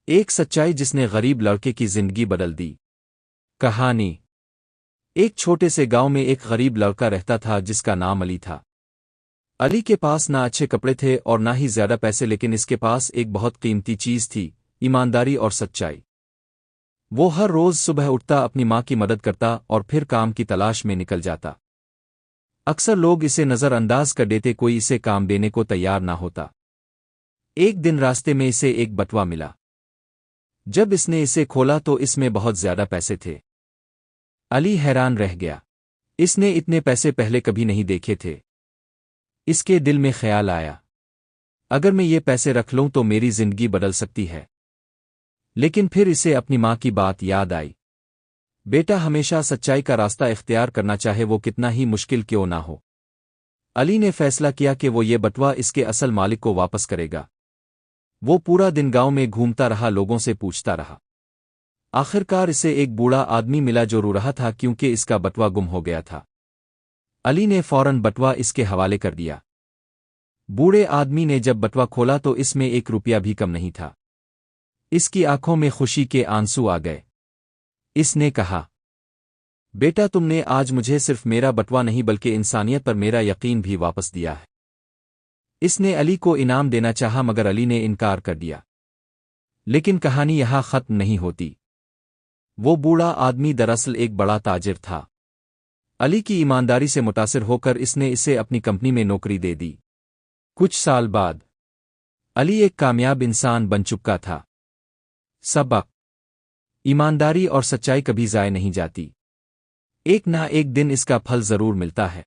ایک سچائی جس نے غریب لڑکے کی زندگی بدل دی۔ کہانی۔ ایک چھوٹے سے گاؤں میں ایک غریب لڑکا رہتا تھا جس کا نام علی تھا۔ علی کے پاس نہ اچھے کپڑے تھے اور نہ ہی زیادہ پیسے، لیکن اس کے پاس ایک بہت قیمتی چیز تھی: ایمانداری اور سچائی۔ وہ ہر روز صبح اٹھتا، اپنی ماں کی مدد کرتا اور پھر کام کی تلاش میں نکل جاتا۔ اکثر لوگ اسے نظر انداز کر دیتے، کوئی اسے کام دینے کو تیار نہ ہوتا۔ ایک دن راستے میں اسے ایک بٹوا ملا۔ جب اس نے اسے کھولا تو اس میں بہت زیادہ پیسے تھے۔ علی حیران رہ گیا۔ اس نے اتنے پیسے پہلے کبھی نہیں دیکھے تھے۔ اس کے دل میں خیال آیا، اگر میں یہ پیسے رکھ لوں تو میری زندگی بدل سکتی ہے۔ لیکن پھر اسے اپنی ماں کی بات یاد آئی، بیٹا ہمیشہ سچائی کا راستہ اختیار کرنا، چاہے وہ کتنا ہی مشکل کیوں نہ ہو۔ علی نے فیصلہ کیا کہ وہ یہ بٹوا اس کے اصل مالک کو واپس کرے گا۔ وہ پورا دن گاؤں میں گھومتا رہا، لوگوں سے پوچھتا رہا۔ آخر کار اسے ایک بوڑھا آدمی ملا جو رو رہا تھا کیونکہ اس کا بٹوا گم ہو گیا تھا۔ علی نے فوراً بٹوا اس کے حوالے کر دیا۔ بوڑھے آدمی نے جب بٹوا کھولا تو اس میں 1 روپیہ بھی کم نہیں تھا۔ اس کی آنکھوں میں خوشی کے آنسو آ گئے۔ اس نے کہا، بیٹا تم نے آج مجھے صرف میرا بٹوا نہیں بلکہ انسانیت پر میرا یقین بھی واپس دیا ہے۔ اس نے علی کو انعام دینا چاہا مگر علی نے انکار کر دیا۔ لیکن کہانی یہاں ختم نہیں ہوتی۔ وہ بوڑھا آدمی دراصل ایک بڑا تاجر تھا۔ علی کی ایمانداری سے متاثر ہو کر اس نے اسے اپنی کمپنی میں نوکری دے دی۔ کچھ سال بعد علی ایک کامیاب انسان بن چکا تھا۔ سبق: ایمانداری اور سچائی کبھی ضائع نہیں جاتی۔ ایک نہ ایک دن اس کا پھل ضرور ملتا ہے۔